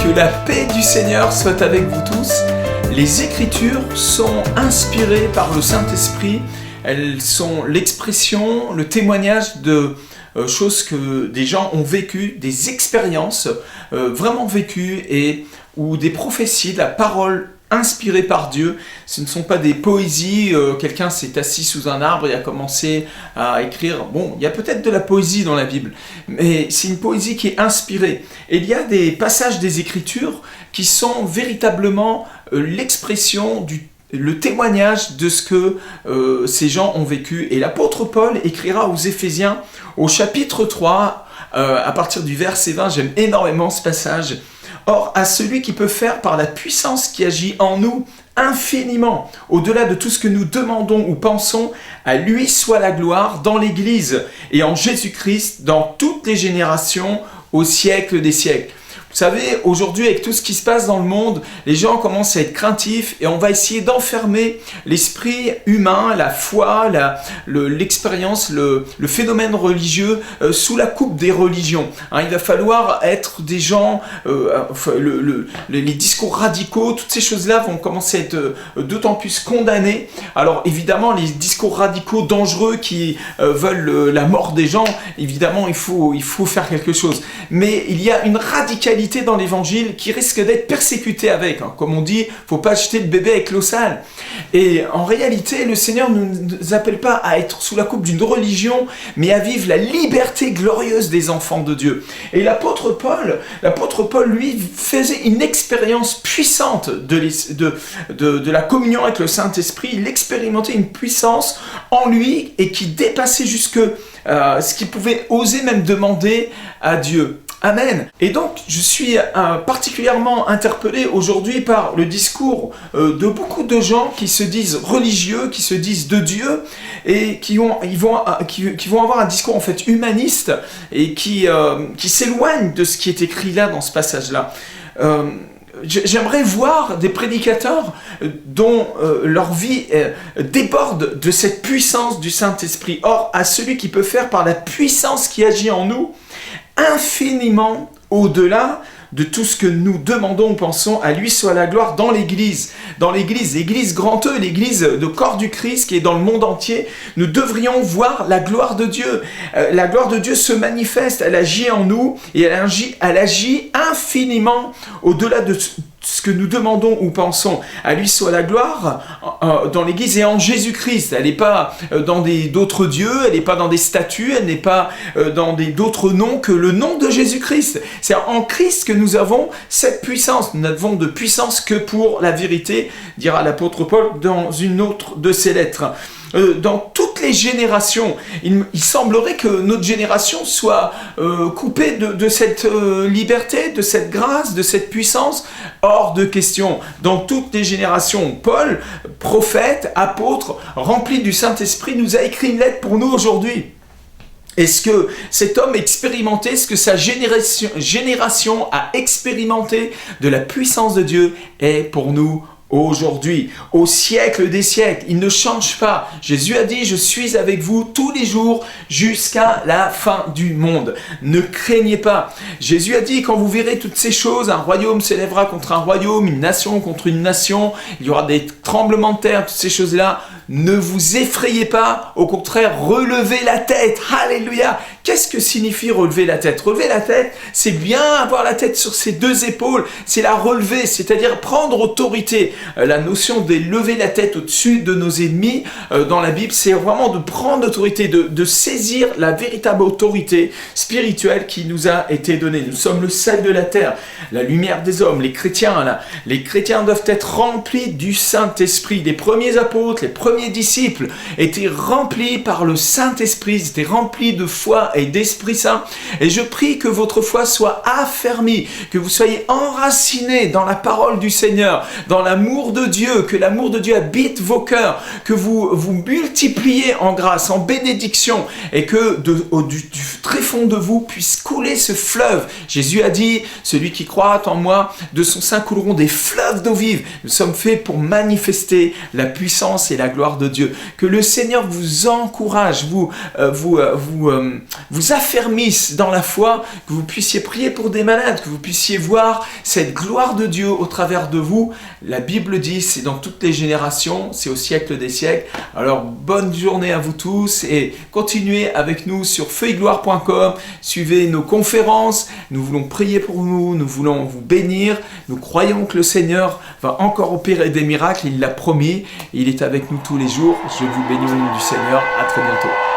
Que la paix du Seigneur soit avec vous tous. Les Écritures sont inspirées par le Saint-Esprit. Elles sont l'expression, le témoignage de choses que des gens ont vécues, des expériences vraiment vécues ou des prophéties, de la parole inspirée par Dieu. Ce ne sont pas des poésies, quelqu'un s'est assis sous un arbre et a commencé à écrire. Bon, il y a peut-être de la poésie dans la Bible, mais c'est une poésie qui est inspirée. Et il y a des passages des Écritures qui sont véritablement l'expression le témoignage de ce que ces gens ont vécu. Et l'apôtre Paul écrira aux Éphésiens, au chapitre 3, à partir du verset 20, j'aime énormément ce passage. « Or, à celui qui peut faire par la puissance qui agit en nous infiniment, au-delà de tout ce que nous demandons ou pensons, à lui soit la gloire dans l'Église et en Jésus-Christ dans toutes les générations, au siècle des siècles. » Vous savez, aujourd'hui, avec tout ce qui se passe dans le monde, les gens commencent à être craintifs et on va essayer d'enfermer l'esprit humain, la foi, l'expérience, le phénomène religieux sous la coupe des religions. Il va falloir être des gens, les discours radicaux, toutes ces choses-là vont commencer à être d'autant plus condamnées. Alors évidemment, les discours radicaux dangereux qui veulent la mort des gens, évidemment, il faut faire quelque chose. Mais il y a une radicalité dans l'évangile qui risque d'être persécuté avec. Comme on dit, il ne faut pas jeter le bébé avec l'eau sale. Et en réalité, le Seigneur ne nous appelle pas à être sous la coupe d'une religion, mais à vivre la liberté glorieuse des enfants de Dieu. Et l'apôtre Paul, lui, faisait une expérience puissante de la communion avec le Saint-Esprit. Il expérimentait une puissance en lui et qui dépassait jusque ce qu'il pouvait oser même demander à Dieu. Amen. Et donc, je suis particulièrement interpellé aujourd'hui par le discours de beaucoup de gens qui se disent religieux, qui se disent de Dieu, et qui vont avoir un discours en fait humaniste et qui s'éloignent de ce qui est écrit là dans ce passage-là. J'aimerais voir des prédicateurs dont leur vie déborde de cette puissance du Saint-Esprit. Or, à celui qui peut faire par la puissance qui agit en nous, infiniment au-delà de tout ce que nous demandons ou pensons, à lui soit la gloire dans l'Église. Dans l'Église grand E, l'Église de corps du Christ qui est dans le monde entier, nous devrions voir la gloire de Dieu. La gloire de Dieu se manifeste, elle agit en nous et elle agit infiniment au-delà de ce que nous demandons ou pensons. À lui soit la gloire dans l'Église et en Jésus-Christ. Elle n'est pas dans d'autres dieux, elle n'est pas dans des statues, elle n'est pas dans d'autres noms que le nom de Jésus-Christ. C'est en Christ que nous avons cette puissance. Nous n'avons de puissance que pour la vérité, dira l'apôtre Paul dans une autre de ses lettres. Dans toutes les générations, il semblerait que notre génération soit coupée de cette liberté, de cette grâce, de cette puissance, hors de question. Dans toutes les générations, Paul, prophète, apôtre, rempli du Saint-Esprit, nous a écrit une lettre pour nous aujourd'hui. Est-ce que cet homme expérimentait, ce que sa génération a expérimenté de la puissance de Dieu est pour nous aujourd'hui, au siècle des siècles, il ne change pas. Jésus a dit, je suis avec vous tous les jours jusqu'à la fin du monde. Ne craignez pas. Jésus a dit, quand vous verrez toutes ces choses, un royaume s'élèvera contre un royaume, une nation contre une nation, il y aura des tremblements de terre, toutes ces choses-là. Ne vous effrayez pas, au contraire, relevez la tête. Alléluia. Qu'est-ce que signifie relever la tête? Relever la tête, c'est bien avoir la tête sur ses deux épaules, c'est la relever, c'est-à-dire prendre autorité. La notion de lever la tête au-dessus de nos ennemis dans la Bible, c'est vraiment de prendre autorité, de saisir la véritable autorité spirituelle qui nous a été donnée. Nous sommes le sel de la terre, la lumière des hommes, les chrétiens doivent être remplis du Saint-Esprit. Les premiers apôtres, les premiers disciples étaient remplis par le Saint-Esprit, ils étaient remplis de foi et d'Esprit Saint. Et je prie que votre foi soit affermie, que vous soyez enracinés dans la parole du Seigneur, dans l'amour de Dieu, que l'amour de Dieu habite vos cœurs, que vous vous multipliez en grâce, en bénédiction, et que du très fond de vous puisse couler ce fleuve. Jésus a dit, celui qui croit en moi, de son sein couleront des fleuves d'eau vive. Nous sommes faits pour manifester la puissance et la gloire de Dieu. Que le Seigneur vous encourage, vous affermisse dans la foi, que vous puissiez prier pour des malades, que vous puissiez voir cette gloire de Dieu au travers de vous. La Bible dit, c'est dans toutes les générations, c'est au siècle des siècles. Alors, bonne journée à vous tous et continuez avec nous sur feuillegloire.com. Suivez nos conférences, nous voulons prier pour vous, nous voulons vous bénir. Nous croyons que le Seigneur va encore opérer des miracles, il l'a promis, il est avec nous tous les jours. Je vous bénis au nom du Seigneur, à très bientôt.